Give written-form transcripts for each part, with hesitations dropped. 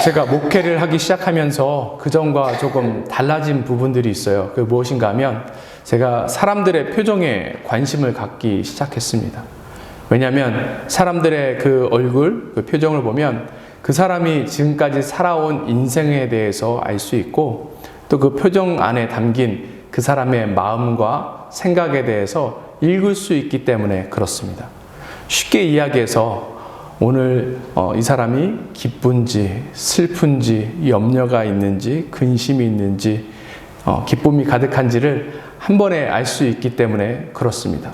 제가 목회를 하기 시작하면서 그전과 조금 달라진 부분들이 있어요. 그 무엇인가 하면 제가 사람들의 표정에 관심을 갖기 시작했습니다. 왜냐하면 사람들의 그 얼굴, 그 표정을 보면 그 사람이 지금까지 살아온 인생에 대해서 알 수 있고 또 그 표정 안에 담긴 그 사람의 마음과 생각에 대해서 읽을 수 있기 때문에 그렇습니다. 쉽게 이야기해서 오늘 이 사람이 기쁜지 슬픈지 염려가 있는지 근심이 있는지 기쁨이 가득한지를 한 번에 알 수 있기 때문에 그렇습니다.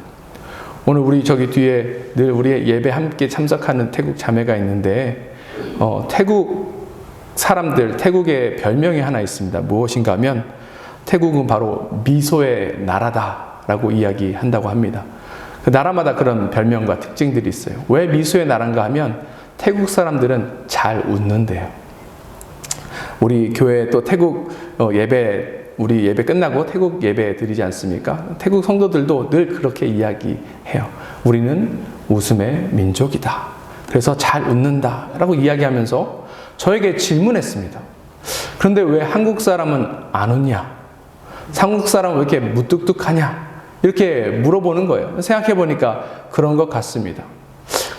오늘 우리 저기 뒤에 늘 우리 예배 함께 참석하는 태국 자매가 있는데 태국 사람들, 태국의 별명이 하나 있습니다. 무엇인가 하면 태국은 바로 미소의 나라다라고 이야기한다고 합니다. 그 나라마다 그런 별명과 특징들이 있어요. 왜 미소의 나라인가 하면 태국 사람들은 잘 웃는데요. 우리 교회 또 태국 우리 예배 끝나고 태국 예배 드리지 않습니까? 태국 성도들도 늘 그렇게 이야기해요. 우리는 웃음의 민족이다. 그래서 잘 웃는다 라고 이야기하면서 저에게 질문했습니다. 그런데 왜 한국 사람은 안 웃냐? 한국 사람은 왜 이렇게 무뚝뚝하냐? 이렇게 물어보는 거예요. 생각해보니까 그런 것 같습니다.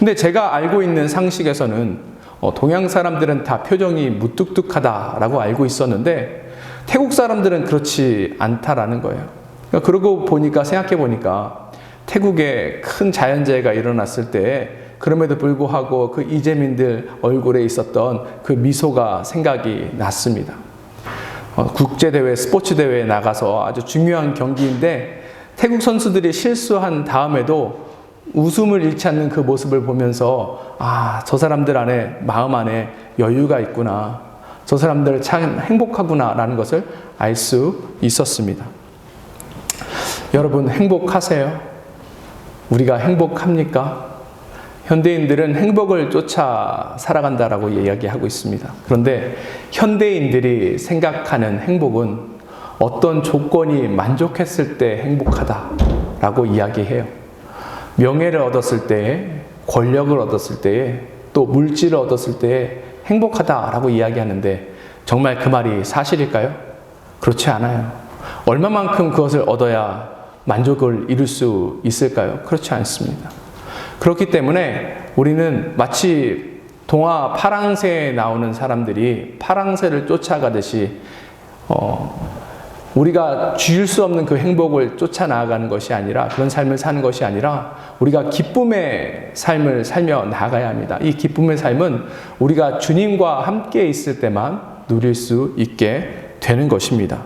근데 제가 알고 있는 상식에서는 동양 사람들은 다 표정이 무뚝뚝하다라고 알고 있었는데 태국 사람들은 그렇지 않다라는 거예요. 그러고 보니까 생각해보니까 태국에 큰 자연재해가 일어났을 때 그럼에도 불구하고 그 이재민들 얼굴에 있었던 그 미소가 생각이 났습니다. 국제대회, 스포츠대회에 나가서 아주 중요한 경기인데 태국 선수들이 실수한 다음에도 웃음을 잃지 않는 그 모습을 보면서 저 사람들 안에 마음 안에 여유가 있구나. 저 사람들 참 행복하구나 라는 것을 알 수 있었습니다. 여러분 행복하세요? 우리가 행복합니까? 현대인들은 행복을 쫓아 살아간다라고 이야기하고 있습니다. 그런데 현대인들이 생각하는 행복은 어떤 조건이 만족했을 때 행복하다라고 이야기해요. 명예를 얻었을 때에, 권력을 얻었을 때에, 또 물질을 얻었을 때에 행복하다라고 이야기하는데 정말 그 말이 사실일까요? 그렇지 않아요. 얼마만큼 그것을 얻어야 만족을 이룰 수 있을까요? 그렇지 않습니다. 그렇기 때문에 우리는 마치 동화 파랑새에 나오는 사람들이 파랑새를 쫓아가듯이 우리가 줄 수 없는 그 행복을 쫓아 나아가는 것이 아니라 그런 삶을 사는 것이 아니라 우리가 기쁨의 삶을 살며 나아가야 합니다. 이 기쁨의 삶은 우리가 주님과 함께 있을 때만 누릴 수 있게 되는 것입니다.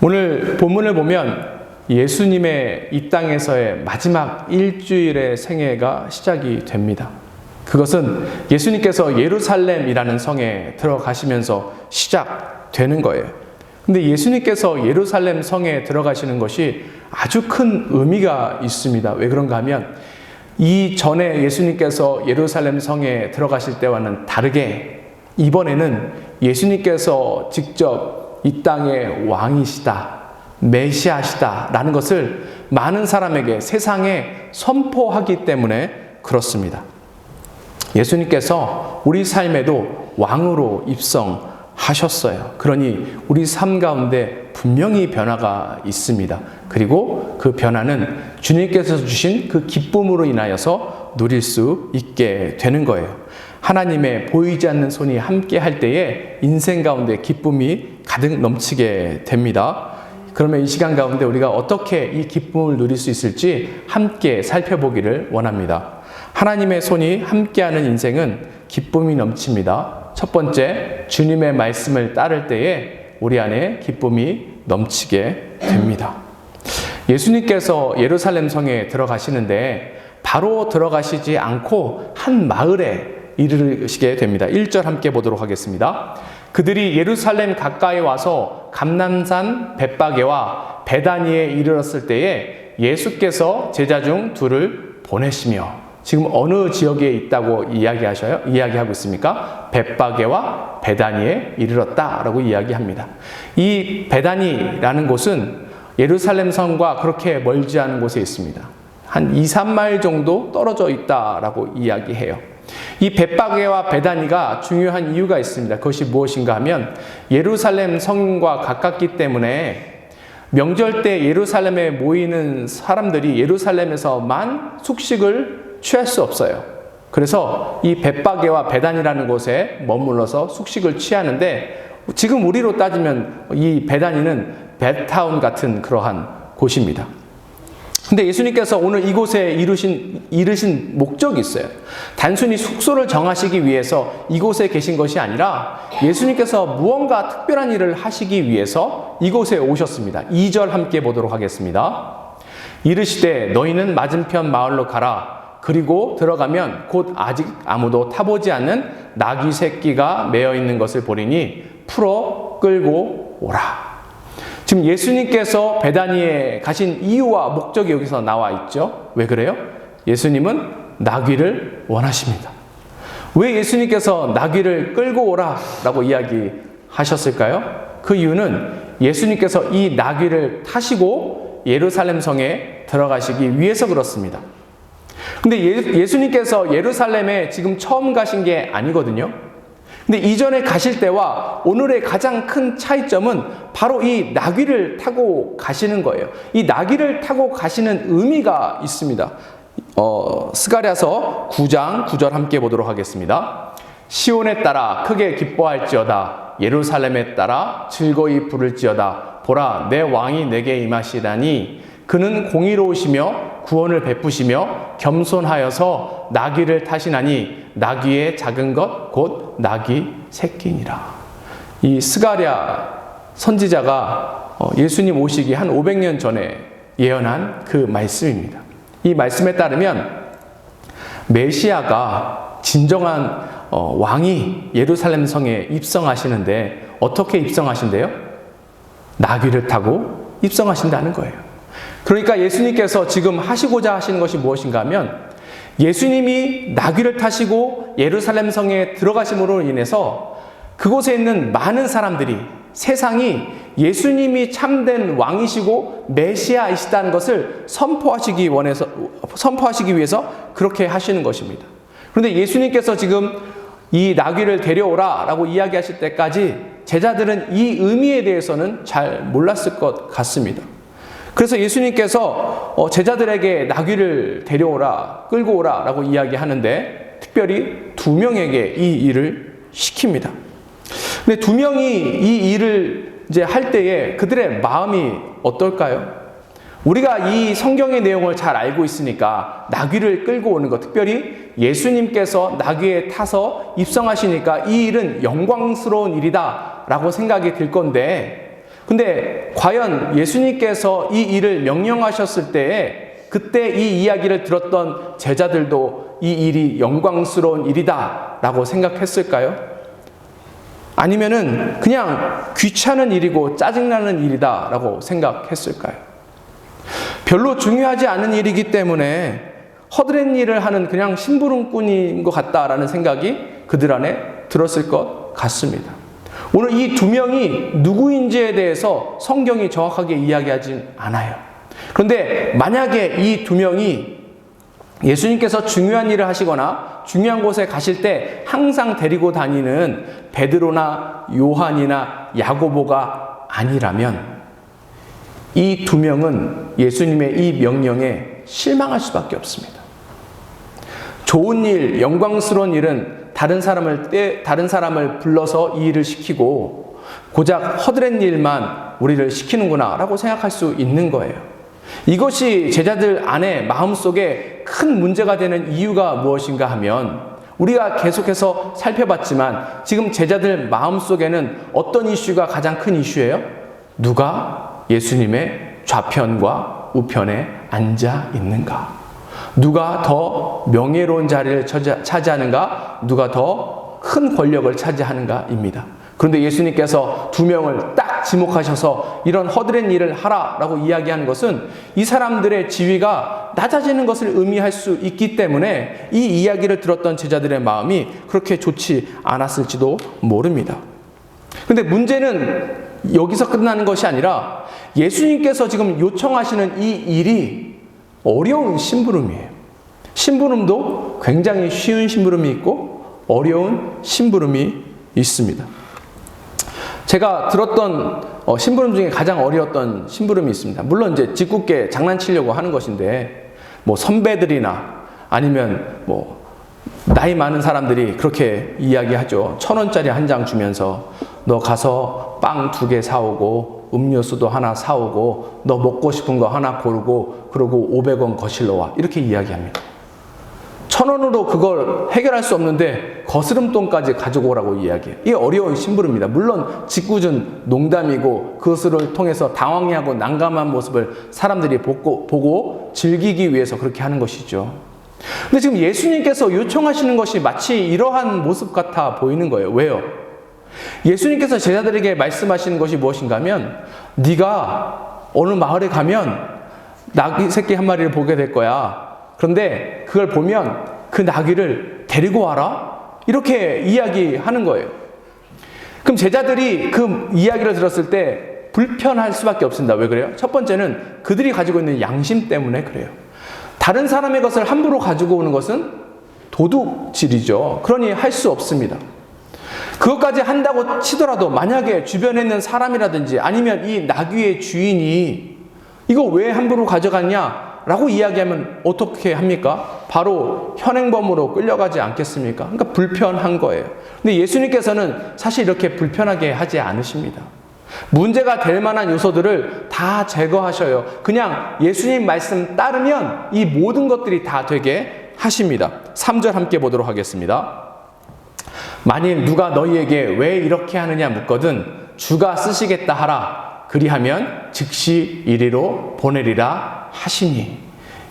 오늘 본문을 보면 예수님의 이 땅에서의 마지막 일주일의 생애가 시작이 됩니다. 그것은 예수님께서 예루살렘이라는 성에 들어가시면서 시작되는 거예요. 근데 예수님께서 예루살렘 성에 들어가시는 것이 아주 큰 의미가 있습니다. 왜 그런가 하면 이전에 예수님께서 예루살렘 성에 들어가실 때와는 다르게 이번에는 예수님께서 직접 이 땅의 왕이시다, 메시아시다 라는 것을 많은 사람에게 세상에 선포하기 때문에 그렇습니다. 예수님께서 우리 삶에도 왕으로 입성하셨어요. 그러니 우리 삶 가운데 분명히 변화가 있습니다. 그리고 그 변화는 주님께서 주신 그 기쁨으로 인하여서 누릴 수 있게 되는 거예요. 하나님의 보이지 않는 손이 함께 할 때에 인생 가운데 기쁨이 가득 넘치게 됩니다. 그러면 이 시간 가운데 우리가 어떻게 이 기쁨을 누릴 수 있을지 함께 살펴보기를 원합니다. 하나님의 손이 함께하는 인생은 기쁨이 넘칩니다. 첫 번째, 주님의 말씀을 따를 때에 우리 안에 기쁨이 넘치게 됩니다. 예수님께서 예루살렘 성에 들어가시는데 바로 들어가시지 않고 한 마을에 이르시게 됩니다. 1절 함께 보도록 하겠습니다. 그들이 예루살렘 가까이 와서 감람산 벳바게와 베다니에 이르렀을 때에 예수께서 제자 중 둘을 보내시며, 지금 어느 지역에 있다고 이야기하고 있습니까? 벳바게와 베다니에 이르렀다라고 이야기합니다. 이 베다니라는 곳은 예루살렘 성과 그렇게 멀지 않은 곳에 있습니다. 한 2, 3마일 정도 떨어져 있다라고 이야기해요. 이 벳바게와 베다니가 중요한 이유가 있습니다. 그것이 무엇인가 하면 예루살렘 성과 가깝기 때문에 명절 때 예루살렘에 모이는 사람들이 예루살렘에서만 숙식을 취할 수 없어요. 그래서 이 벳바게와 베다니라는 곳에 머물러서 숙식을 취하는데, 지금 우리로 따지면 이 베다니는 벳타운 같은 그러한 곳입니다. 근데 예수님께서 오늘 이곳에 이르신 목적이 있어요. 단순히 숙소를 정하시기 위해서 이곳에 계신 것이 아니라 예수님께서 무언가 특별한 일을 하시기 위해서 이곳에 오셨습니다. 2절 함께 보도록 하겠습니다. 이르시되 너희는 맞은편 마을로 가라. 그리고 들어가면 곧 아직 아무도 타보지 않는 나귀 새끼가 매어 있는 것을 보리니 풀어 끌고 오라. 지금 예수님께서 베다니에 가신 이유와 목적이 여기서 나와 있죠. 왜 그래요? 예수님은 나귀를 원하십니다. 왜 예수님께서 나귀를 끌고 오라 라고 이야기하셨을까요? 그 이유는 예수님께서 이 나귀를 타시고 예루살렘 성에 들어가시기 위해서 그렇습니다. 근데 예수님께서 예루살렘에 지금 처음 가신 게 아니거든요. 근데 이전에 가실 때와 오늘의 가장 큰 차이점은 바로 이 나귀를 타고 가시는 거예요. 이 나귀를 타고 가시는 의미가 있습니다. 스가랴서 9장 9절 함께 보도록 하겠습니다. 시온에 따라 크게 기뻐할지어다. 예루살렘에 따라 즐거이 부를지어다. 보라, 내 왕이 내게 임하시다니 그는 공의로우시며 구원을 베푸시며 겸손하여서 나귀를 타시나니 나귀의 작은 것 곧 나귀 새끼니라. 이 스가랴 선지자가 예수님 오시기 한 500년 전에 예언한 그 말씀입니다. 이 말씀에 따르면 메시아가 진정한 왕이 예루살렘 성에 입성하시는데 어떻게 입성하신대요? 나귀를 타고 입성하신다는 거예요. 그러니까 예수님께서 지금 하시고자 하시는 것이 무엇인가 하면 예수님이 나귀를 타시고 예루살렘 성에 들어가심으로 인해서 그곳에 있는 많은 사람들이, 세상이 예수님이 참된 왕이시고 메시아이시다는 것을 선포하시기 위해서 그렇게 하시는 것입니다. 그런데 예수님께서 지금 이 나귀를 데려오라 라고 이야기하실 때까지 제자들은 이 의미에 대해서는 잘 몰랐을 것 같습니다. 그래서 예수님께서 제자들에게 나귀를 데려오라, 끌고 오라 라고 이야기하는데 특별히 2명에게 이 일을 시킵니다. 근데 2명이 이 일을 이제 할 때에 그들의 마음이 어떨까요? 우리가 이 성경의 내용을 잘 알고 있으니까 나귀를 끌고 오는 것, 특별히 예수님께서 나귀에 타서 입성하시니까 이 일은 영광스러운 일이다 라고 생각이 들 건데, 근데 과연 예수님께서 이 일을 명령하셨을 때에 그때 이 이야기를 들었던 제자들도 이 일이 영광스러운 일이다 라고 생각했을까요? 아니면은 그냥 귀찮은 일이고 짜증나는 일이다 라고 생각했을까요? 별로 중요하지 않은 일이기 때문에 허드렛 일을 하는 그냥 심부름꾼인 것 같다라는 생각이 그들 안에 들었을 것 같습니다. 오늘 이 2명이 누구인지에 대해서 성경이 정확하게 이야기하진 않아요. 그런데 만약에 이 2명이 예수님께서 중요한 일을 하시거나 중요한 곳에 가실 때 항상 데리고 다니는 베드로나 요한이나 야고보가 아니라면 이 2명은 예수님의 이 명령에 실망할 수밖에 없습니다. 좋은 일, 영광스러운 일은 다른 사람을 불러서 이 일을 시키고 고작 허드렛 일만 우리를 시키는구나 라고 생각할 수 있는 거예요. 이것이 제자들 안에 마음속에 큰 문제가 되는 이유가 무엇인가 하면 우리가 계속해서 살펴봤지만 지금 제자들 마음속에는 어떤 이슈가 가장 큰 이슈예요? 누가 예수님의 좌편과 우편에 앉아 있는가? 누가 더 명예로운 자리를 차지하는가? 누가 더 큰 권력을 차지하는가입니다. 그런데 예수님께서 2명을 딱 지목하셔서 이런 허드렛 일을 하라라고 이야기하는 것은 이 사람들의 지위가 낮아지는 것을 의미할 수 있기 때문에 이 이야기를 들었던 제자들의 마음이 그렇게 좋지 않았을지도 모릅니다. 그런데 문제는 여기서 끝나는 것이 아니라 예수님께서 지금 요청하시는 이 일이 어려운 심부름이에요. 심부름도 굉장히 쉬운 심부름이 있고 어려운 심부름이 있습니다. 제가 들었던 심부름 중에 가장 어려웠던 심부름이 있습니다. 물론 이제 짓궂게 장난치려고 하는 것인데, 뭐 선배들이나 아니면 뭐 나이 많은 사람들이 그렇게 이야기하죠. 1,000원짜리 한 장 주면서 너 가서 빵 2개 사오고 음료수도 하나 사오고 너 먹고 싶은 거 하나 고르고 그러고 500원 거실러 와. 이렇게 이야기합니다. 1,000원으로 그걸 해결할 수 없는데 거스름돈까지 가지고 오라고 이야기해요. 이게 어려운 심부름입니다. 물론 짓궂은 농담이고 그것을 통해서 당황해하고 난감한 모습을 사람들이 보고 즐기기 위해서 그렇게 하는 것이죠. 근데 지금 예수님께서 요청하시는 것이 마치 이러한 모습 같아 보이는 거예요. 왜요? 예수님께서 제자들에게 말씀하시는 것이 무엇인가 하면, 네가 어느 마을에 가면 나귀 새끼 한 마리를 보게 될 거야. 그런데 그걸 보면 그 나귀를 데리고 와라. 이렇게 이야기하는 거예요. 그럼 제자들이 그 이야기를 들었을 때 불편할 수밖에 없습니다. 왜 그래요? 첫 번째는 그들이 가지고 있는 양심 때문에 그래요. 다른 사람의 것을 함부로 가지고 오는 것은 도둑질이죠. 그러니 할 수 없습니다. 그것까지 한다고 치더라도 만약에 주변에 있는 사람이라든지 아니면 이 나귀의 주인이 이거 왜 함부로 가져갔냐? 라고 이야기하면 어떻게 합니까? 바로 현행범으로 끌려가지 않겠습니까? 그러니까 불편한 거예요. 근데 예수님께서는 사실 이렇게 불편하게 하지 않으십니다. 문제가 될 만한 요소들을 다 제거하셔요. 그냥 예수님 말씀 따르면 이 모든 것들이 다 되게 하십니다. 3절 함께 보도록 하겠습니다. 만일 누가 너희에게 왜 이렇게 하느냐 묻거든 주가 쓰시겠다 하라. 그리하면 즉시 이리로 보내리라 하시니.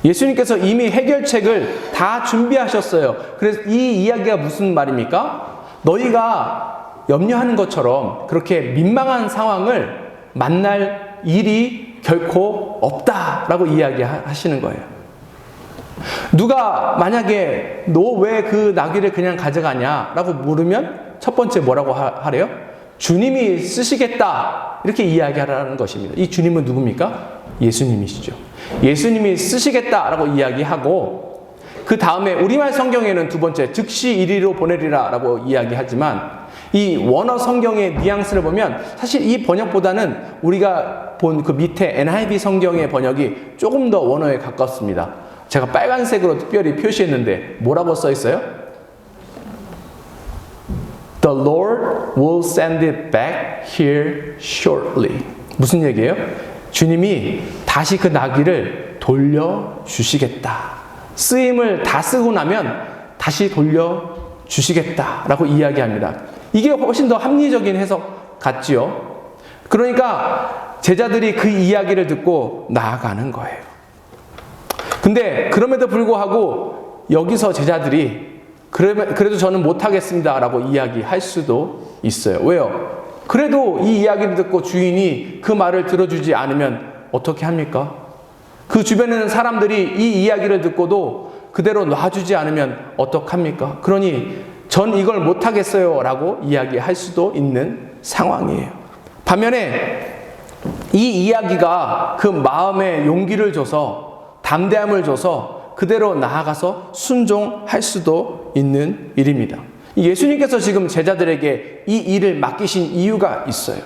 예수님께서 이미 해결책을 다 준비하셨어요. 그래서 이 이야기가 무슨 말입니까? 너희가 염려하는 것처럼 그렇게 민망한 상황을 만날 일이 결코 없다라고 이야기하시는 거예요. 누가 만약에 너 왜 그 나귀를 그냥 가져가냐라고 물으면 첫 번째 뭐라고 하래요? 주님이 쓰시겠다 이렇게 이야기하라는 것입니다. 이 주님은 누굽니까? 예수님이시죠. 예수님이 쓰시겠다라고 이야기하고 그 다음에 우리말 성경에는 두 번째 즉시 이리로 보내리라 라고 이야기하지만 이 원어 성경의 뉘앙스를 보면 사실 이 번역보다는 우리가 본 그 밑에 NIV 성경의 번역이 조금 더 원어에 가깝습니다. 제가 빨간색으로 특별히 표시했는데 뭐라고 써 있어요? The Lord will send it back here shortly. 무슨 얘기예요? 주님이 다시 그 나귀를 돌려주시겠다. 쓰임을 다 쓰고 나면 다시 돌려주시겠다라고 이야기합니다. 이게 훨씬 더 합리적인 해석 같지요? 그러니까 제자들이 그 이야기를 듣고 나아가는 거예요. 근데 그럼에도 불구하고 여기서 제자들이 그래도 저는 못하겠습니다 라고 이야기할 수도 있어요. 왜요? 그래도 이 이야기를 듣고 주인이 그 말을 들어주지 않으면 어떻게 합니까? 그 주변에 있는 사람들이 이 이야기를 듣고도 그대로 놔주지 않으면 어떡합니까? 그러니 전 이걸 못하겠어요 라고 이야기할 수도 있는 상황이에요. 반면에 이 이야기가 그 마음에 용기를 줘서 담대함을 줘서 그대로 나아가서 순종할 수도 있는 일입니다. 예수님께서 지금 제자들에게 이 일을 맡기신 이유가 있어요.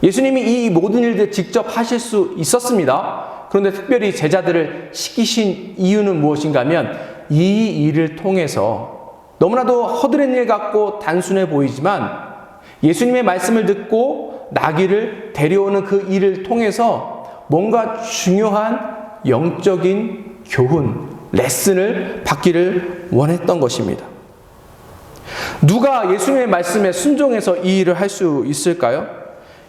예수님이 이 모든 일들 직접 하실 수 있었습니다. 그런데 특별히 제자들을 시키신 이유는 무엇인가 하면 이 일을 통해서 너무나도 허드렛 일 같고 단순해 보이지만 예수님의 말씀을 듣고 나귀를 데려오는 그 일을 통해서 뭔가 중요한 영적인 교훈, 레슨을 받기를 원했던 것입니다. 누가 예수님의 말씀에 순종해서 이 일을 할 수 있을까요?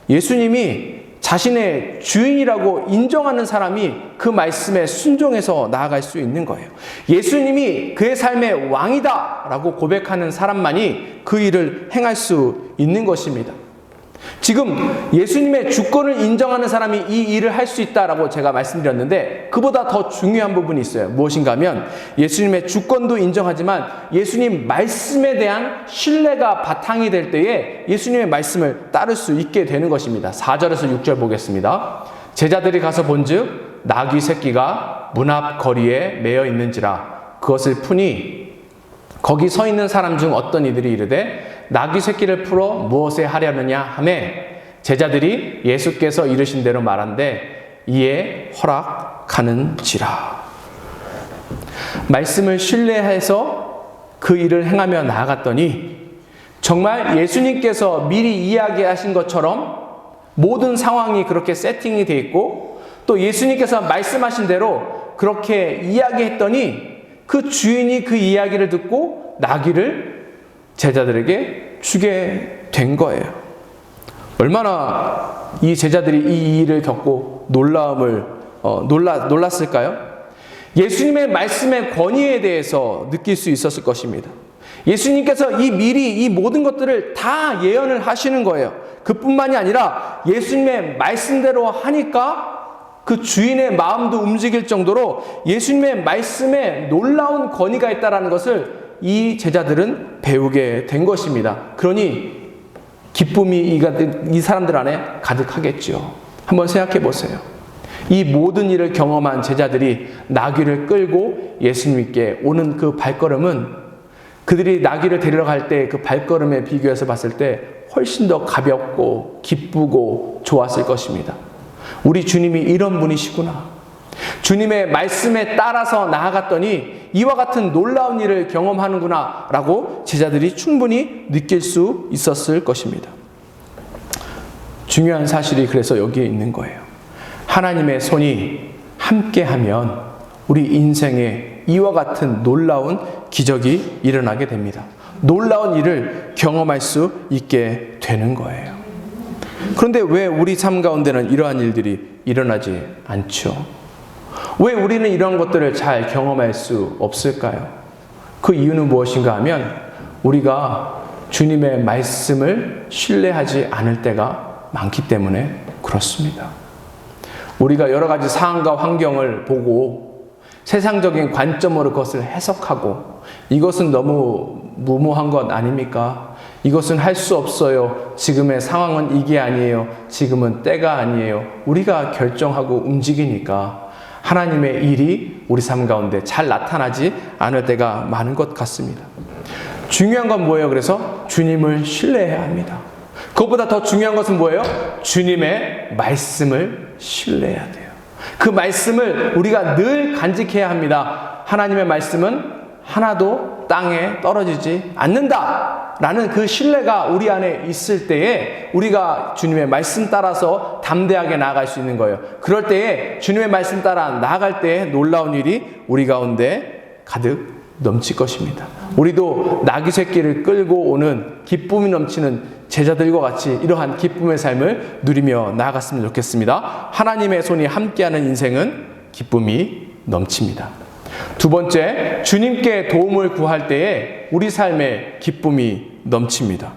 예수님이 자신의 주인이라고 인정하는 사람이 그 말씀에 순종해서 나아갈 수 있는 거예요. 예수님이 그의 삶의 왕이다 라고 고백하는 사람만이 그 일을 행할 수 있는 것입니다. 지금 예수님의 주권을 인정하는 사람이 이 일을 할 수 있다라고 제가 말씀드렸는데 그보다 더 중요한 부분이 있어요. 무엇인가 하면 예수님의 주권도 인정하지만 예수님 말씀에 대한 신뢰가 바탕이 될 때에 예수님의 말씀을 따를 수 있게 되는 것입니다. 4절에서 6절 보겠습니다. 제자들이 가서 본즉 나귀 새끼가 문 앞 거리에 매여 있는지라 그것을 푸니 거기 서 있는 사람 중 어떤 이들이 이르되 나귀 새끼를 풀어 무엇에 하려느냐 하매 제자들이 예수께서 이르신 대로 말한대 이에 허락하는지라. 말씀을 신뢰해서 그 일을 행하며 나아갔더니 정말 예수님께서 미리 이야기하신 것처럼 모든 상황이 그렇게 세팅이 돼 있고 또 예수님께서 말씀하신 대로 그렇게 이야기했더니 그 주인이 그 이야기를 듣고 나귀를 제자들에게 주게 된 거예요. 얼마나 이 제자들이 이 일을 겪고 놀랐을까요? 예수님의 말씀의 권위에 대해서 느낄 수 있었을 것입니다. 예수님께서 미리 이 모든 것들을 다 예언을 하시는 거예요. 그뿐만이 아니라 예수님의 말씀대로 하니까 그 주인의 마음도 움직일 정도로 예수님의 말씀에 놀라운 권위가 있다는 것을 이 제자들은 배우게 된 것입니다. 그러니 기쁨이 이 사람들 안에 가득하겠죠. 한번 생각해 보세요. 이 모든 일을 경험한 제자들이 나귀를 끌고 예수님께 오는 그 발걸음은 그들이 나귀를 데리러 갈 때 그 발걸음에 비교해서 봤을 때 훨씬 더 가볍고 기쁘고 좋았을 것입니다. 우리 주님이 이런 분이시구나. 주님의 말씀에 따라서 나아갔더니 이와 같은 놀라운 일을 경험하는구나 라고 제자들이 충분히 느낄 수 있었을 것입니다. 중요한 사실이 그래서 여기에 있는 거예요. 하나님의 손이 함께하면 우리 인생에 이와 같은 놀라운 기적이 일어나게 됩니다. 놀라운 일을 경험할 수 있게 되는 거예요. 그런데 왜 우리 삶 가운데는 이러한 일들이 일어나지 않죠? 왜 우리는 이런 것들을 잘 경험할 수 없을까요? 그 이유는 무엇인가 하면 우리가 주님의 말씀을 신뢰하지 않을 때가 많기 때문에 그렇습니다. 우리가 여러 가지 상황과 환경을 보고 세상적인 관점으로 그것을 해석하고 이것은 너무 무모한 것 아닙니까? 이것은 할 수 없어요. 지금의 상황은 이게 아니에요. 지금은 때가 아니에요. 우리가 결정하고 움직이니까 하나님의 일이 우리 삶 가운데 잘 나타나지 않을 때가 많은 것 같습니다. 중요한 건 뭐예요? 그래서 주님을 신뢰해야 합니다. 그것보다 더 중요한 것은 뭐예요? 주님의 말씀을 신뢰해야 돼요. 그 말씀을 우리가 늘 간직해야 합니다. 하나님의 말씀은 하나도 땅에 떨어지지 않는다 라는 그 신뢰가 우리 안에 있을 때에 우리가 주님의 말씀 따라서 담대하게 나아갈 수 있는 거예요. 그럴 때에 주님의 말씀 따라 나아갈 때에 놀라운 일이 우리 가운데 가득 넘칠 것입니다. 우리도 나귀 새끼를 끌고 오는 기쁨이 넘치는 제자들과 같이 이러한 기쁨의 삶을 누리며 나아갔으면 좋겠습니다. 하나님의 손이 함께하는 인생은 기쁨이 넘칩니다. 두 번째, 주님께 도움을 구할 때에 우리 삶에 기쁨이 넘칩니다.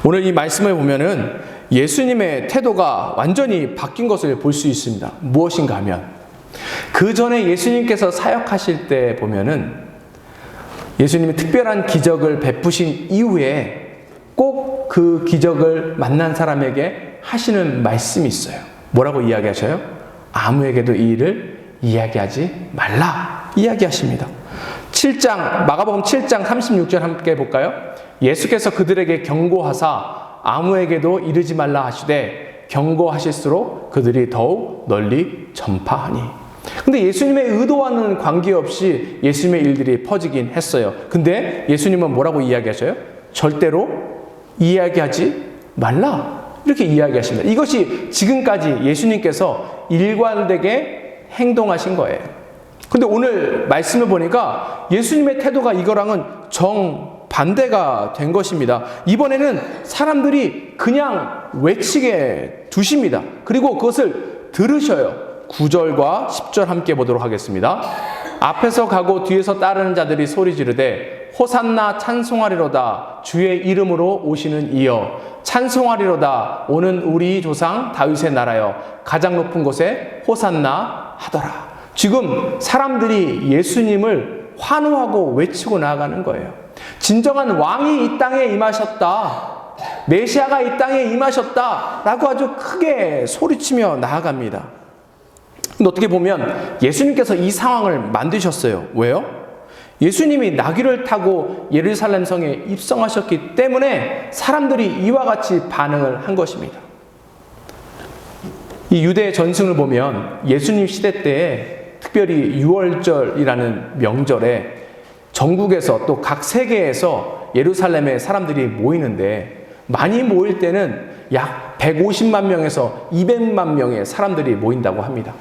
오늘 이 말씀을 보면은 예수님의 태도가 완전히 바뀐 것을 볼 수 있습니다. 무엇인가 하면 그 전에 예수님께서 사역하실 때 보면은 예수님이 특별한 기적을 베푸신 이후에 꼭 그 기적을 만난 사람에게 하시는 말씀이 있어요. 뭐라고 이야기하셔요? 아무에게도 이 일을 이야기하지 말라 이야기하십니다. 마가복음 7장 36절 함께 볼까요? 예수께서 그들에게 경고하사 아무에게도 이르지 말라 하시되 경고하실수록 그들이 더욱 널리 전파하니. 근데 예수님의 의도와는 관계없이 예수님의 일들이 퍼지긴 했어요. 근데 예수님은 뭐라고 이야기하셔요? 절대로 이야기하지 말라 이렇게 이야기하십니다. 이것이 지금까지 예수님께서 일관되게 행동하신 거예요. 근데 오늘 말씀을 보니까 예수님의 태도가 이거랑은 정반대가 된 것입니다. 이번에는 사람들이 그냥 외치게 두십니다. 그리고 그것을 들으셔요. 9절과 10절 함께 보도록 하겠습니다. 앞에서 가고 뒤에서 따르는 자들이 소리 지르되 호산나 찬송하리로다 주의 이름으로 오시는 이여 찬송하리로다 오는 우리 조상 다윗의 나라여 가장 높은 곳에 호산나 하더라. 지금 사람들이 예수님을 환호하고 외치고 나아가는 거예요. 진정한 왕이 이 땅에 임하셨다. 메시아가 이 땅에 임하셨다. 라고 아주 크게 소리치며 나아갑니다. 근데 어떻게 보면 예수님께서 이 상황을 만드셨어요. 왜요? 예수님이 나귀를 타고 예루살렘 성에 입성하셨기 때문에 사람들이 이와 같이 반응을 한 것입니다. 이 유대 전승을 보면 예수님 시대 때에 특별히 유월절이라는 명절에 전국에서 또 각 세계에서 예루살렘에 사람들이 모이는데, 많이 모일 때는 약 150만 명에서 200만 명의 사람들이 모인다고 합니다.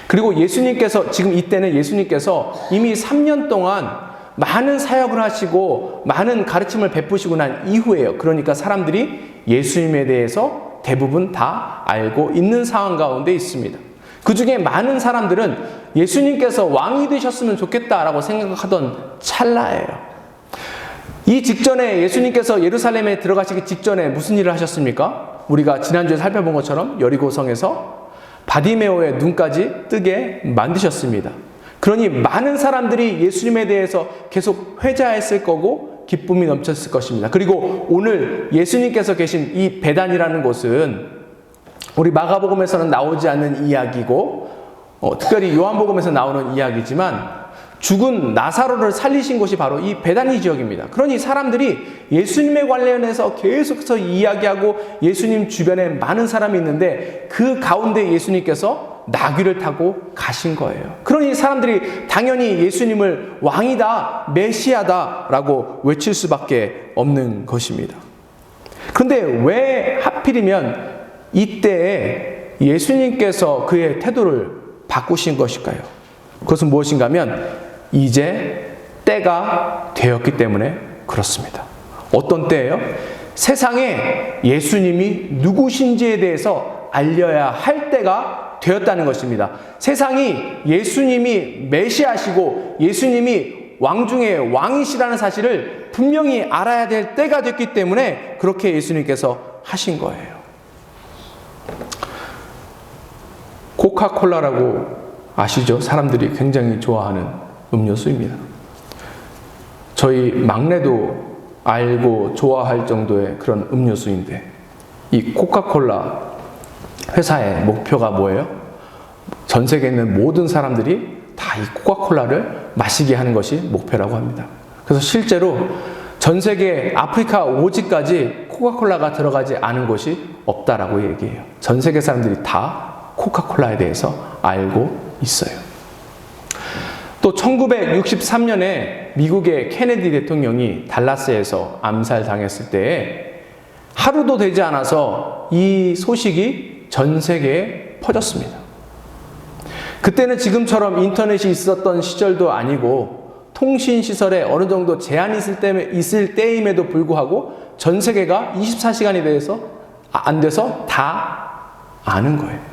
그리고 예수님께서, 지금 이때는 예수님께서 이미 3년 동안 많은 사역을 하시고 많은 가르침을 베푸시고 난 이후에요. 그러니까 사람들이 예수님에 대해서 대부분 다 알고 있는 상황 가운데 있습니다. 그 중에 많은 사람들은 예수님께서 왕이 되셨으면 좋겠다라고 생각하던 찰나예요. 이 직전에 예수님께서 예루살렘에 들어가시기 직전에 무슨 일을 하셨습니까? 우리가 지난주에 살펴본 것처럼 여리고성에서 바디메오의 눈까지 뜨게 만드셨습니다. 그러니 많은 사람들이 예수님에 대해서 계속 회자했을 거고 기쁨이 넘쳤을 것입니다. 그리고 오늘 예수님께서 계신 이 베단이라는 곳은 우리 마가복음에서는 나오지 않는 이야기고 특별히 요한복음에서 나오는 이야기지만 죽은 나사로를 살리신 곳이 바로 이 베다니 지역입니다. 그러니 사람들이 예수님에 관련해서 계속해서 이야기하고 예수님 주변에 많은 사람이 있는데 그 가운데 예수님께서 나귀를 타고 가신 거예요. 그러니 사람들이 당연히 예수님을 왕이다, 메시아다라고 외칠 수밖에 없는 것입니다. 그런데 왜 하필이면 이때에 예수님께서 그의 태도를 바꾸신 것일까요? 그것은 무엇인가 하면 이제 때가 되었기 때문에 그렇습니다. 어떤 때예요? 세상에 예수님이 누구신지에 대해서 알려야 할 때가 되었다는 것입니다. 세상이 예수님이 메시아시고 예수님이 왕 중에 왕이시라는 사실을 분명히 알아야 될 때가 됐기 때문에 그렇게 예수님께서 하신 거예요. 코카콜라라고 아시죠? 사람들이 굉장히 좋아하는 음료수입니다. 저희 막내도 알고 좋아할 정도의 그런 음료수인데, 이 코카콜라 회사의 목표가 뭐예요? 전 세계에 있는 모든 사람들이 다 이 코카콜라를 마시게 하는 것이 목표라고 합니다. 그래서 실제로 전 세계 아프리카 오지까지 코카콜라가 들어가지 않은 곳이 없다라고 얘기해요. 전 세계 사람들이 다 코카콜라에 대해서 알고 있어요. 또 1963년에 미국의 케네디 대통령이 달라스에서 암살당했을 때에 하루도 되지 않아서 이 소식이 전 세계에 퍼졌습니다. 그때는 지금처럼 인터넷이 있었던 시절도 아니고 통신시설에 어느 정도 제한이 있을 때임에도 불구하고 전 세계가 24시간이 안 돼서 다 아는 거예요.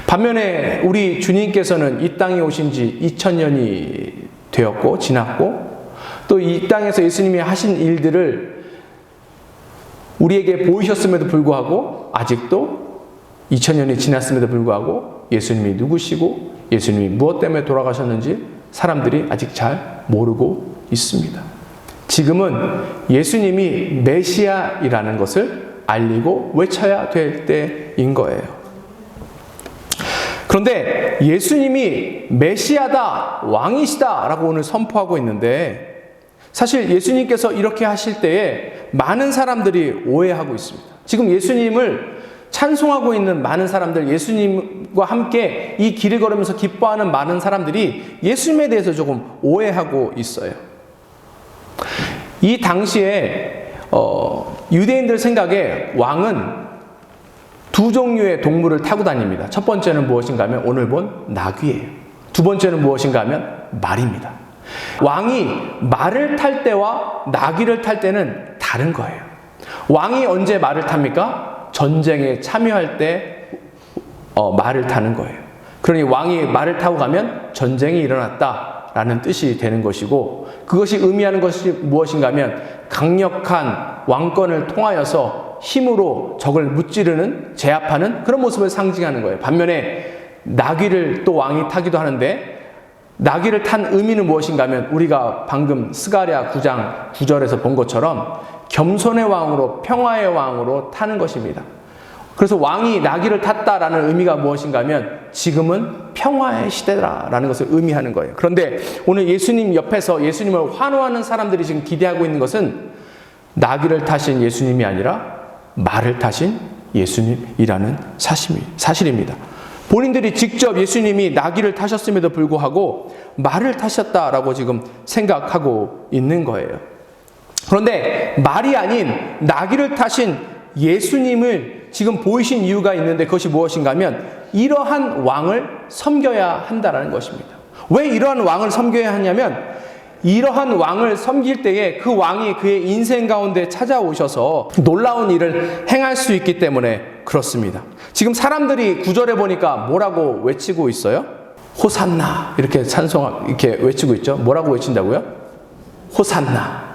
반면에 우리 주님께서는 이 땅에 오신 지 2000년이 되었고 지났고 또 이 땅에서 예수님이 하신 일들을 우리에게 보이셨음에도 불구하고 아직도 2000년이 지났음에도 불구하고 예수님이 누구시고 예수님이 무엇 때문에 돌아가셨는지 사람들이 아직 잘 모르고 있습니다. 지금은 예수님이 메시아이라는 것을 알리고 외쳐야 될 때인 거예요. 그런데 예수님이 메시아다, 왕이시다 라고 오늘 선포하고 있는데 사실 예수님께서 이렇게 하실 때에 많은 사람들이 오해하고 있습니다. 지금 예수님을 찬송하고 있는 많은 사람들, 예수님과 함께 이 길을 걸으면서 기뻐하는 많은 사람들이 예수님에 대해서 조금 오해하고 있어요. 이 당시에 유대인들 생각에 왕은 두 종류의 동물을 타고 다닙니다. 첫 번째는 무엇인가 하면 오늘 본 나귀예요. 두 번째는 무엇인가 하면 말입니다. 왕이 말을 탈 때와 나귀를 탈 때는 다른 거예요. 왕이 언제 말을 탑니까? 전쟁에 참여할 때 말을 타는 거예요. 그러니 왕이 말을 타고 가면 전쟁이 일어났다라는 뜻이 되는 것이고 그것이 의미하는 것이 무엇인가 하면 강력한 왕권을 통하여서 힘으로 적을 무찌르는 제압하는 그런 모습을 상징하는 거예요. 반면에 나귀를 또 왕이 타기도 하는데 나귀를 탄 의미는 무엇인가 하면 우리가 방금 스가랴 9장 9절에서 본 것처럼 겸손의 왕으로 평화의 왕으로 타는 것입니다. 그래서 왕이 나귀를 탔다라는 의미가 무엇인가 하면 지금은 평화의 시대라는 것을 의미하는 거예요. 그런데 오늘 예수님 옆에서 예수님을 환호하는 사람들이 지금 기대하고 있는 것은 나귀를 타신 예수님이 아니라 말을 타신 예수님이라는 사실입니다. 본인들이 직접 예수님이 나귀를 타셨음에도 불구하고 말을 타셨다라고 지금 생각하고 있는 거예요. 그런데 말이 아닌 나귀를 타신 예수님을 지금 보이신 이유가 있는데 그것이 무엇인가 하면 이러한 왕을 섬겨야 한다는 것입니다. 왜 이러한 왕을 섬겨야 하냐면 이러한 왕을 섬길 때에 그 왕이 그의 인생 가운데 찾아오셔서 놀라운 일을 행할 수 있기 때문에 그렇습니다. 지금 사람들이 구절에 보니까 뭐라고 외치고 있어요? 호산나 이렇게 이렇게 외치고 있죠. 뭐라고 외친다고요? 호산나.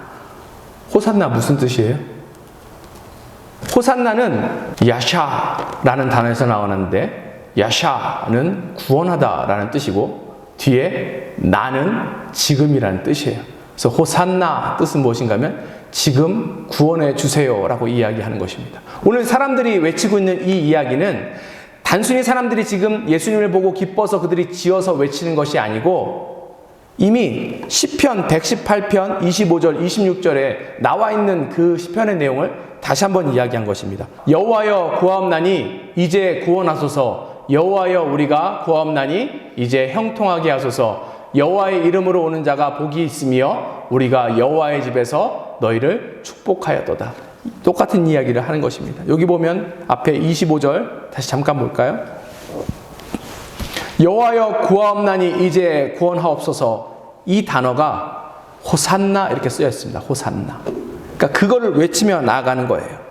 호산나 무슨 뜻이에요? 호산나는 야샤라는 단어에서 나오는데 야샤는 구원하다라는 뜻이고 뒤에 나는 지금이라는 뜻이에요. 그래서 호산나 뜻은 무엇인가 하면 지금 구원해 주세요라고 이야기하는 것입니다. 오늘 사람들이 외치고 있는 이 이야기는 단순히 사람들이 지금 예수님을 보고 기뻐서 그들이 지어서 외치는 것이 아니고 이미 시편 118편 25절 26절에 나와 있는 그 시편의 내용을 다시 한번 이야기한 것입니다. 여호와여 구하옵나니 이제 구원하소서. 여호와여 우리가 구하옵나니 이제 형통하게 하소서. 여호와의 이름으로 오는 자가 복이 있으며 우리가 여호와의 집에서 너희를 축복하였도다. 똑같은 이야기를 하는 것입니다. 여기 보면 앞에 25절 다시 잠깐 볼까요? 여호와여 구하옵나니 이제 구원하옵소서. 이 단어가 호산나 이렇게 쓰여 있습니다. 호산나. 그러니까 그거를 외치며 나아가는 거예요.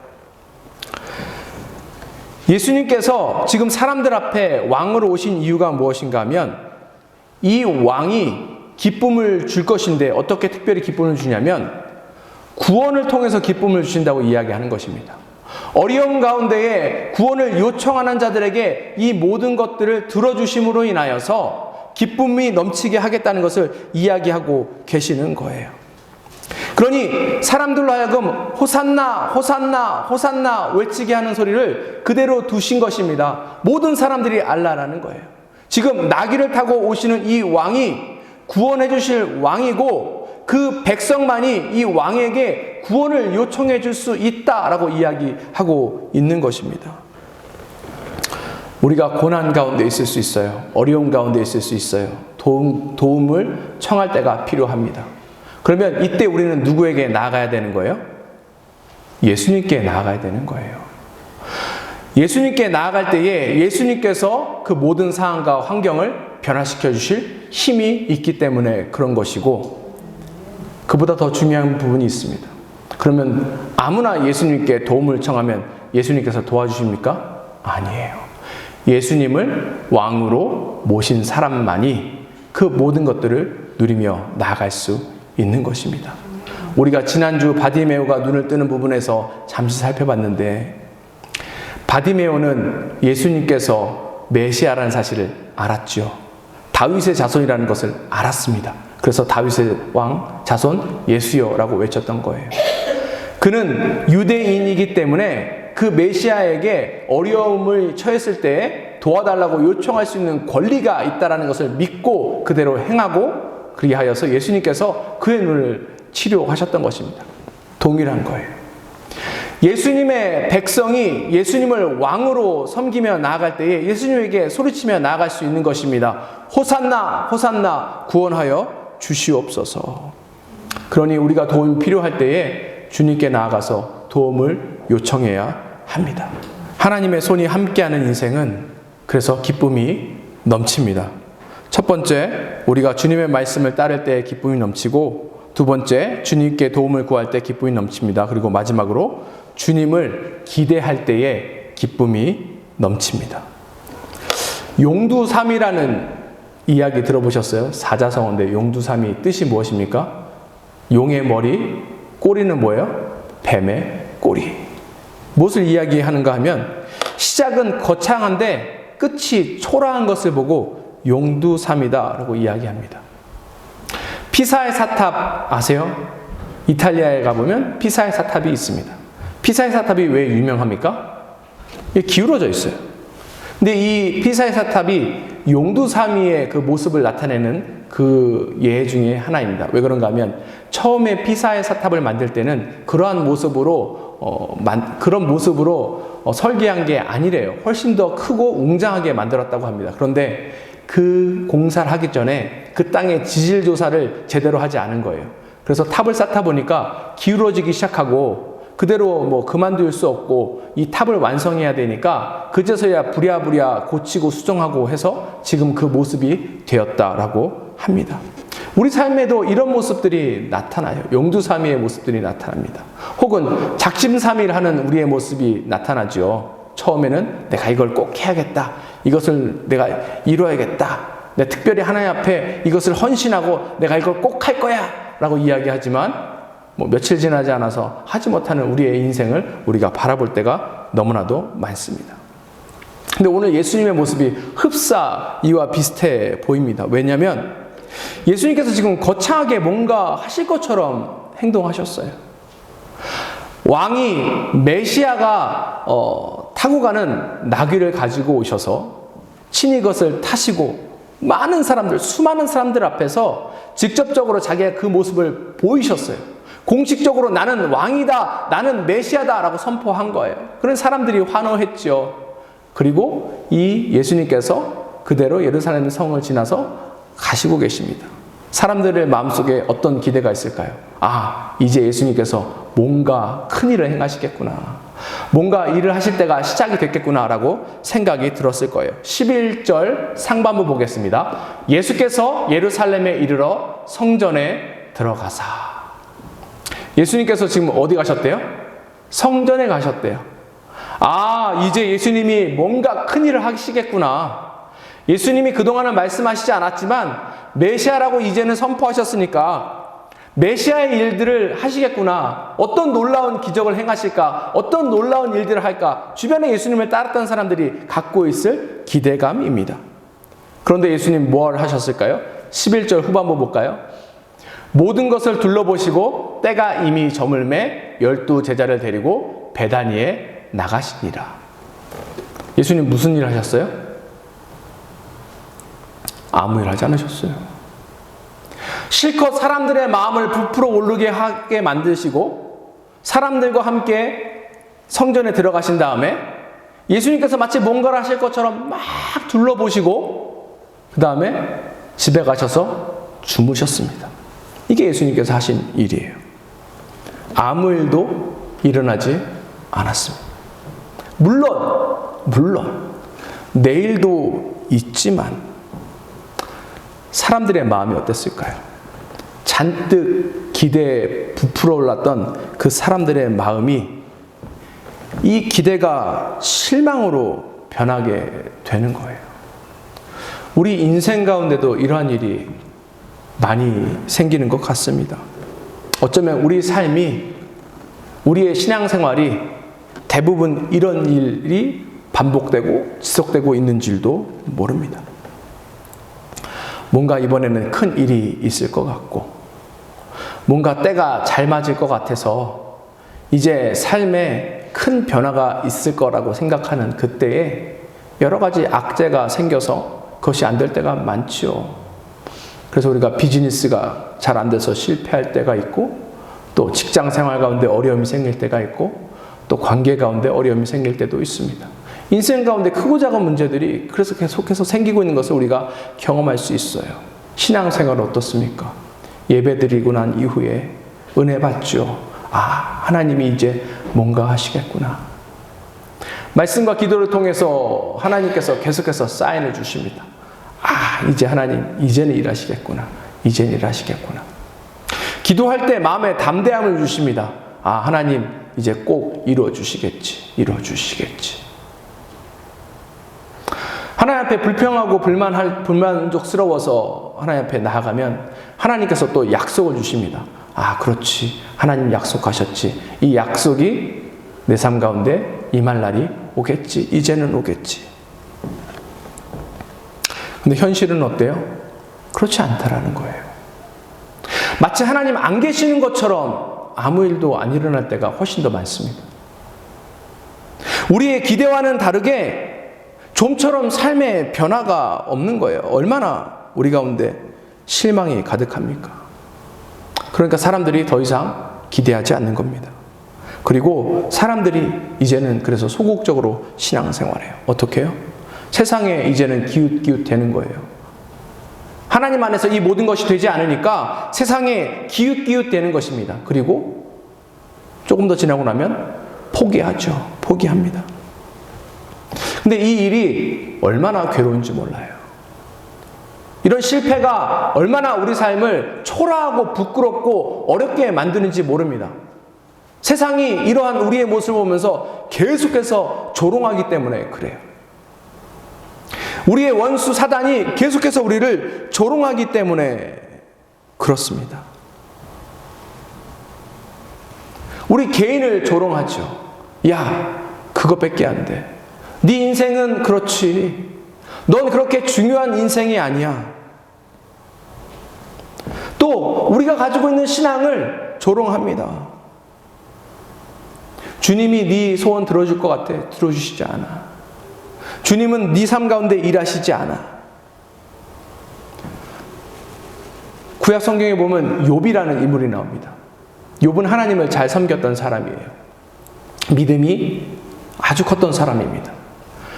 예수님께서 지금 사람들 앞에 왕으로 오신 이유가 무엇인가 하면 이 왕이 기쁨을 줄 것인데 어떻게 특별히 기쁨을 주냐면 구원을 통해서 기쁨을 주신다고 이야기하는 것입니다. 어려운 가운데에 구원을 요청하는 자들에게 이 모든 것들을 들어주심으로 인하여서 기쁨이 넘치게 하겠다는 것을 이야기하고 계시는 거예요. 그러니 사람들로 하여금 호산나 호산나 호산나 외치게 하는 소리를 그대로 두신 것입니다. 모든 사람들이 알라라는 거예요. 지금 나귀를 타고 오시는 이 왕이 구원해 주실 왕이고 그 백성만이 이 왕에게 구원을 요청해 줄 수 있다라고 이야기하고 있는 것입니다. 우리가 고난 가운데 있을 수 있어요. 어려움 가운데 있을 수 있어요. 도움을 청할 때가 필요합니다. 그러면 이때 우리는 누구에게 나아가야 되는 거예요? 예수님께 나아가야 되는 거예요. 예수님께 나아갈 때에 예수님께서 그 모든 상황과 환경을 변화시켜 주실 힘이 있기 때문에 그런 것이고 그보다 더 중요한 부분이 있습니다. 그러면 아무나 예수님께 도움을 청하면 예수님께서 도와주십니까? 아니에요. 예수님을 왕으로 모신 사람만이 그 모든 것들을 누리며 나아갈 수 있는 것입니다. 우리가 지난주 바디메오가 눈을 뜨는 부분에서 잠시 살펴봤는데 바디메오는 예수님께서 메시아라는 사실을 알았죠. 다윗의 자손이라는 것을 알았습니다. 그래서 다윗의 왕 자손 예수여라고 외쳤던 거예요. 그는 유대인이기 때문에 그 메시아에게 어려움을 처했을 때 도와달라고 요청할 수 있는 권리가 있다는 것을 믿고 그대로 행하고 그리하여서 예수님께서 그의 눈을 치료하셨던 것입니다. 동일한 거예요. 예수님의 백성이 예수님을 왕으로 섬기며 나아갈 때에 예수님에게 소리치며 나아갈 수 있는 것입니다. 호산나 호산나 구원하여 주시옵소서. 그러니 우리가 도움이 필요할 때에 주님께 나아가서 도움을 요청해야 합니다. 하나님의 손이 함께하는 인생은 그래서 기쁨이 넘칩니다. 첫 번째, 우리가 주님의 말씀을 따를 때 기쁨이 넘치고 두 번째, 주님께 도움을 구할 때 기쁨이 넘칩니다. 그리고 마지막으로 주님을 기대할 때에 기쁨이 넘칩니다. 용두삼이라는 이야기 들어보셨어요? 사자성어인데 용두삼이 뜻이 무엇입니까? 용의 머리, 꼬리는 뭐예요? 뱀의 꼬리. 무엇을 이야기하는가 하면 시작은 거창한데 끝이 초라한 것을 보고 용두삼이다 라고 이야기합니다. 피사의 사탑 아세요? 이탈리아에 가보면 피사의 사탑이 있습니다. 피사의 사탑이 왜 유명합니까? 이게 기울어져 있어요. 근데 이 피사의 사탑이 용두사미의 그 모습을 나타내는 그 예 중에 하나입니다. 왜 그런가 하면 처음에 피사의 사탑을 만들 때는 그러한 모습으로 그런 모습으로 설계한 게 아니래요. 훨씬 더 크고 웅장하게 만들었다고 합니다. 그런데 그 공사를 하기 전에 그 땅의 지질 조사를 제대로 하지 않은 거예요. 그래서 탑을 쌓다 보니까 기울어지기 시작하고 그대로 뭐 그만둘 수 없고 이 탑을 완성해야 되니까 그제서야 부랴부랴 고치고 수정하고 해서 지금 그 모습이 되었다라고 합니다. 우리 삶에도 이런 모습들이 나타나요. 용두사미의 모습들이 나타납니다. 혹은 작심삼일하는 우리의 모습이 나타나죠. 처음에는 내가 이걸 꼭 해야겠다. 이것을 내가 이루어야겠다. 내가 특별히 하나님 앞에 이것을 헌신하고 내가 이걸 꼭 할 거야 라고 이야기하지만 뭐 며칠 지나지 않아서 하지 못하는 우리의 인생을 우리가 바라볼 때가 너무나도 많습니다. 근데 오늘 예수님의 모습이 흡사 이와 비슷해 보입니다. 왜냐하면 예수님께서 지금 거창하게 뭔가 하실 것처럼 행동하셨어요. 왕이 메시아가 타고 가는 나귀를 가지고 오셔서 친히 그것을 타시고 많은 사람들, 수많은 사람들 앞에서 직접적으로 자기의 그 모습을 보이셨어요. 공식적으로 나는 왕이다, 나는 메시아다 라고 선포한 거예요. 그런 사람들이 환호했죠. 그리고 이 예수님께서 그대로 예루살렘 성을 지나서 가시고 계십니다. 사람들의 마음속에 어떤 기대가 있을까요? 아, 이제 예수님께서 뭔가 큰 일을 행하시겠구나. 뭔가 일을 하실 때가 시작이 됐겠구나 라고 생각이 들었을 거예요. 11절 상반부 보겠습니다. 예수께서 예루살렘에 이르러 성전에 들어가사. 예수님께서 지금 어디 가셨대요? 성전에 가셨대요. 아, 이제 예수님이 뭔가 큰 일을 하시겠구나. 예수님이 그동안은 말씀하시지 않았지만 메시아라고 이제는 선포하셨으니까 메시아의 일들을 하시겠구나. 어떤 놀라운 기적을 행하실까? 어떤 놀라운 일들을 할까? 주변에 예수님을 따랐던 사람들이 갖고 있을 기대감입니다. 그런데 예수님 뭘 하셨을까요? 11절 후반부 볼까요? 모든 것을 둘러보시고 때가 이미 저물매 12 제자를 데리고 베다니에 나가시니라. 예수님 무슨 일 하셨어요? 아무 일 하지 않으셨어요. 실컷 사람들의 마음을 부풀어 오르게 하게 만드시고 사람들과 함께 성전에 들어가신 다음에 예수님께서 마치 뭔가를 하실 것처럼 막 둘러보시고 그 다음에 집에 가셔서 주무셨습니다. 이게 예수님께서 하신 일이에요. 아무 일도 일어나지 않았습니다. 물론 내일도 있지만 사람들의 마음이 어땠을까요? 잔뜩 기대에 부풀어 올랐던 그 사람들의 마음이 이 기대가 실망으로 변하게 되는 거예요. 우리 인생 가운데도 이러한 일이 많이 생기는 것 같습니다. 어쩌면 우리 삶이, 우리의 신앙생활이 대부분 이런 일이 반복되고 지속되고 있는 줄도 모릅니다. 뭔가 이번에는 큰 일이 있을 것 같고 뭔가 때가 잘 맞을 것 같아서 이제 삶에 큰 변화가 있을 거라고 생각하는 그때에 여러 가지 악재가 생겨서 그것이 안 될 때가 많죠. 그래서 우리가 비즈니스가 잘 안 돼서 실패할 때가 있고 또 직장 생활 가운데 어려움이 생길 때가 있고 또 관계 가운데 어려움이 생길 때도 있습니다. 인생 가운데 크고 작은 문제들이 그래서 계속해서 생기고 있는 것을 우리가 경험할 수 있어요. 신앙생활 어떻습니까? 예배 드리고 난 이후에 은혜 받죠. 아, 하나님이 이제 뭔가 하시겠구나. 말씀과 기도를 통해서 하나님께서 계속해서 사인을 주십니다. 아, 이제 하나님, 이제는 일하시겠구나. 이제는 일하시겠구나. 기도할 때 마음에 담대함을 주십니다. 아, 하나님, 이제 꼭 이루어 주시겠지. 이루어 주시겠지. 하나님 앞에 불평하고 불만족스러워서 하나님 앞에 나아가면 하나님께서 또 약속을 주십니다. 아, 그렇지. 하나님 약속하셨지. 이 약속이 내 삶 가운데 임할 날이 오겠지. 이제는 오겠지. 근데 현실은 어때요? 그렇지 않다라는 거예요. 마치 하나님 안 계시는 것처럼 아무 일도 안 일어날 때가 훨씬 더 많습니다. 우리의 기대와는 다르게 좀처럼 삶의 변화가 없는 거예요. 얼마나 우리 가운데 실망이 가득합니까? 그러니까 사람들이 더 이상 기대하지 않는 겁니다. 그리고 사람들이 이제는 그래서 소극적으로 신앙생활해요. 어떻게 해요? 세상에 이제는 기웃기웃대는 거예요. 하나님 안에서 이 모든 것이 되지 않으니까 세상에 기웃기웃대는 것입니다. 그리고 조금 더 지나고 나면 포기하죠. 포기합니다. 근데 이 일이 얼마나 괴로운지 몰라요. 이런 실패가 얼마나 우리 삶을 초라하고 부끄럽고 어렵게 만드는지 모릅니다. 세상이 이러한 우리의 모습을 보면서 계속해서 조롱하기 때문에 그래요. 우리의 원수 사단이 계속해서 우리를 조롱하기 때문에 그렇습니다. 우리 개인을 조롱하죠. 야, 그것밖에 안 돼. 네 인생은 그렇지. 넌 그렇게 중요한 인생이 아니야. 또 우리가 가지고 있는 신앙을 조롱합니다. 주님이 네 소원 들어줄 것 같아. 들어주시지 않아. 주님은 네 삶 가운데 일하시지 않아. 구약 성경에 보면 욥이라는 인물이 나옵니다. 욥은 하나님을 잘 섬겼던 사람이에요. 믿음이 아주 컸던 사람입니다.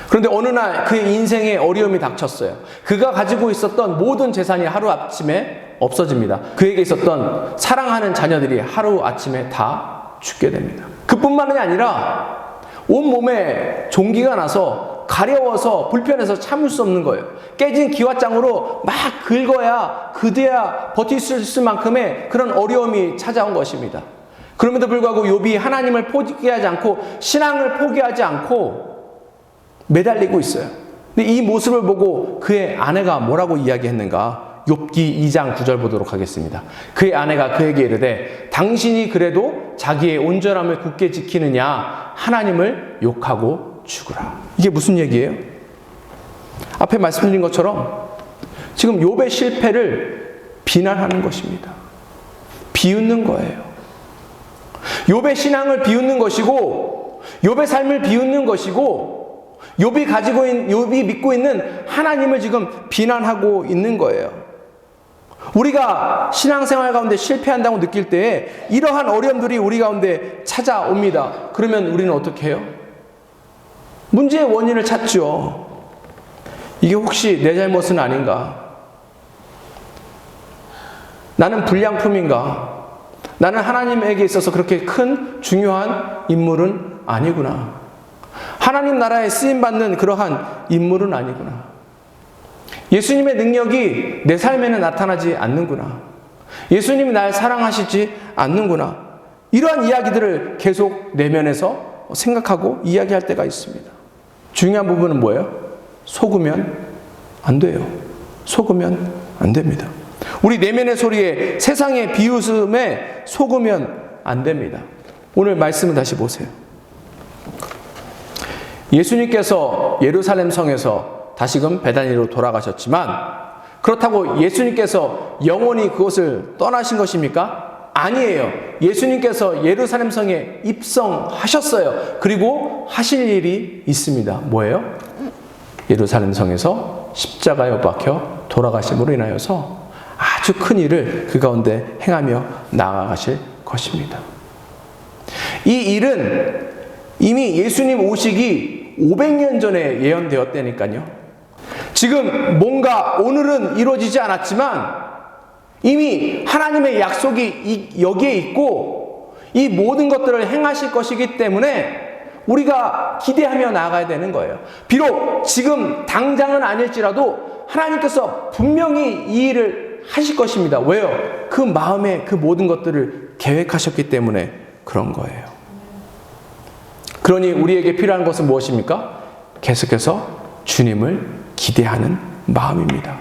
그런데 어느 날 그의 인생에 어려움이 닥쳤어요. 그가 가지고 있었던 모든 재산이 하루아침에 없어집니다. 그에게 있었던 사랑하는 자녀들이 하루아침에 다 죽게 됩니다. 그뿐만이 아니라 온몸에 종기가 나서 가려워서 불편해서 참을 수 없는 거예요. 깨진 기왓장으로 막 긁어야 그대야 버틸 수 있을 만큼의 그런 어려움이 찾아온 것입니다. 그럼에도 불구하고 욥이 하나님을 포기하지 않고 신앙을 포기하지 않고 매달리고 있어요. 근데 이 모습을 보고 그의 아내가 뭐라고 이야기했는가? 욥기 2장 9절 보도록 하겠습니다. 그의 아내가 그에게 이르되 당신이 그래도 자기의 온전함을 굳게 지키느냐 하나님을 욕하고 죽으라. 이게 무슨 얘기예요? 앞에 말씀드린 것처럼 지금 욥의 실패를 비난하는 것입니다. 비웃는 거예요. 욥의 신앙을 비웃는 것이고 욥의 삶을 비웃는 것이고 욥이 믿고 있는 하나님을 지금 비난하고 있는 거예요. 우리가 신앙생활 가운데 실패한다고 느낄 때에 이러한 어려움들이 우리 가운데 찾아옵니다. 그러면 우리는 어떻게 해요? 문제의 원인을 찾죠. 이게 혹시 내 잘못은 아닌가? 나는 불량품인가? 나는 하나님에게 있어서 그렇게 큰 중요한 인물은 아니구나. 하나님 나라에 쓰임받는 그러한 인물은 아니구나. 예수님의 능력이 내 삶에는 나타나지 않는구나. 예수님이 날 사랑하시지 않는구나. 이러한 이야기들을 계속 내면에서 생각하고 이야기할 때가 있습니다. 중요한 부분은 뭐예요? 속으면 안 돼요. 속으면 안 됩니다. 우리 내면의 소리에 세상의 비웃음에 속으면 안 됩니다. 오늘 말씀을 다시 보세요. 예수님께서 예루살렘 성에서 다시금 베다니로 돌아가셨지만 그렇다고 예수님께서 영원히 그곳을 떠나신 것입니까? 아니에요. 예수님께서 예루살렘 성에 입성하셨어요. 그리고 하실 일이 있습니다. 뭐예요? 예루살렘 성에서 십자가에 못 박혀 돌아가심으로 인하여서 아주 큰 일을 그 가운데 행하며 나아가실 것입니다. 이 일은 이미 예수님 오시기 500년 전에 예언되었다니까요. 지금 뭔가 오늘은 이루어지지 않았지만 이미 하나님의 약속이 여기에 있고 이 모든 것들을 행하실 것이기 때문에 우리가 기대하며 나아가야 되는 거예요. 비록 지금 당장은 아닐지라도 하나님께서 분명히 이 일을 하실 것입니다. 왜요? 그 마음에 그 모든 것들을 계획하셨기 때문에 그런 거예요. 그러니 우리에게 필요한 것은 무엇입니까? 계속해서 주님을 기대하는 마음입니다.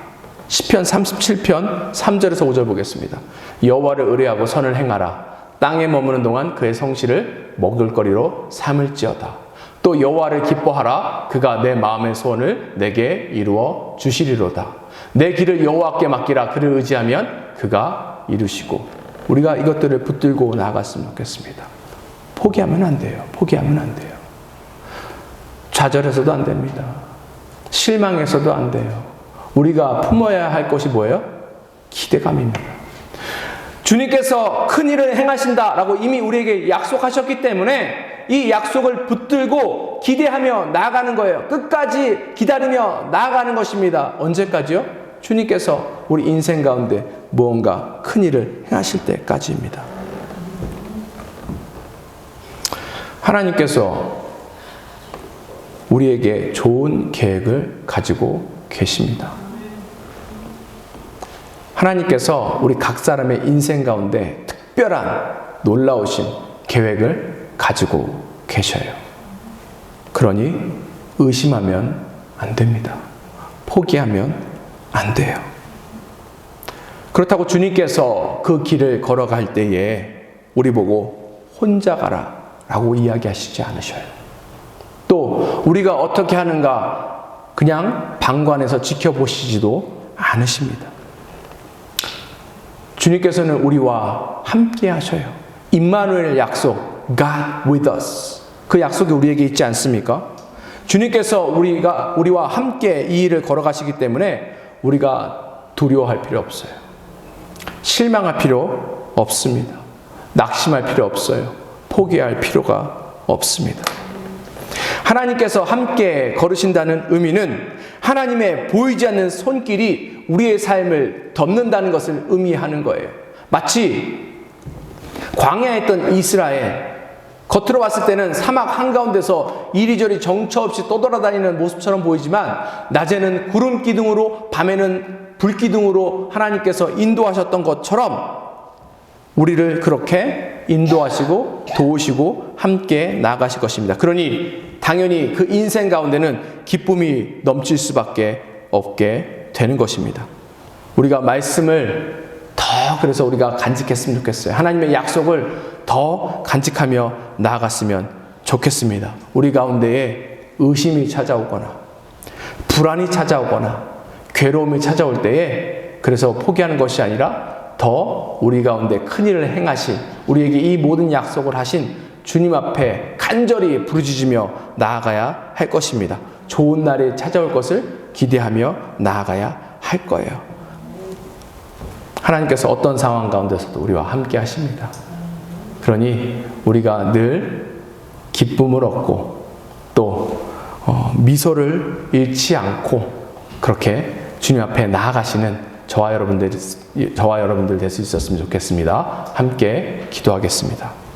시편 37편 3절에서 5절 보겠습니다. 여호와를 의뢰하고 선을 행하라. 땅에 머무는 동안 그의 성실을 먹을거리로 삼을지어다. 또 여호와를 기뻐하라. 그가 내 마음의 소원을 내게 이루어 주시리로다. 내 길을 여호와께 맡기라. 그를 의지하면 그가 이루시고. 우리가 이것들을 붙들고 나아갔으면 좋겠습니다. 포기하면 안 돼요. 포기하면 안 돼요. 좌절해서도 안 됩니다. 실망해서도 안 돼요. 우리가 품어야 할 것이 뭐예요? 기대감입니다. 주님께서 큰 일을 행하신다라고 이미 우리에게 약속하셨기 때문에 이 약속을 붙들고 기대하며 나아가는 거예요. 끝까지 기다리며 나아가는 것입니다. 언제까지요? 주님께서 우리 인생 가운데 무언가 큰 일을 행하실 때까지입니다. 하나님께서 우리에게 좋은 계획을 가지고 계십니다. 하나님께서 우리 각 사람의 인생 가운데 특별한 놀라우신 계획을 가지고 계셔요. 그러니 의심하면 안 됩니다. 포기하면 안 돼요. 그렇다고 주님께서 그 길을 걸어갈 때에 우리 보고 혼자 가라 라고 이야기하시지 않으셔요. 또 우리가 어떻게 하는가 그냥 방관해서 지켜보시지도 않으십니다. 주님께서는 우리와 함께 하셔요. 임마누엘 약속, God with us. 그 약속이 우리에게 있지 않습니까? 주님께서 우리와 함께 이 일을 걸어가시기 때문에 우리가 두려워할 필요 없어요. 실망할 필요 없습니다. 낙심할 필요 없어요. 포기할 필요가 없습니다. 하나님께서 함께 걸으신다는 의미는 하나님의 보이지 않는 손길이 우리의 삶을 덮는다는 것을 의미하는 거예요. 마치 광야에 있던 이스라엘, 겉으로 봤을 때는 사막 한가운데서 이리저리 정처 없이 떠돌아다니는 모습처럼 보이지만 낮에는 구름 기둥으로 밤에는 불 기둥으로 하나님께서 인도하셨던 것처럼 우리를 그렇게 인도하시고 도우시고 함께 나아가실 것입니다. 그러니 당연히 그 인생 가운데는 기쁨이 넘칠 수밖에 없게 되는 것입니다. 우리가 말씀을 그래서 우리가 간직했으면 좋겠어요. 하나님의 약속을 더 간직하며 나아갔으면 좋겠습니다. 우리 가운데에 의심이 찾아오거나 불안이 찾아오거나 괴로움이 찾아올 때에 그래서 포기하는 것이 아니라 더 우리 가운데 큰일을 행하신 우리에게 이 모든 약속을 하신 주님 앞에 간절히 부르짖으며 나아가야 할 것입니다. 좋은 날이 찾아올 것을 기대하며 나아가야 할 거예요. 하나님께서 어떤 상황 가운데서도 우리와 함께 하십니다. 그러니 우리가 늘 기쁨을 얻고 또 미소를 잃지 않고 그렇게 주님 앞에 나아가시는 저와 여러분들 될 수 있었으면 좋겠습니다. 함께 기도하겠습니다.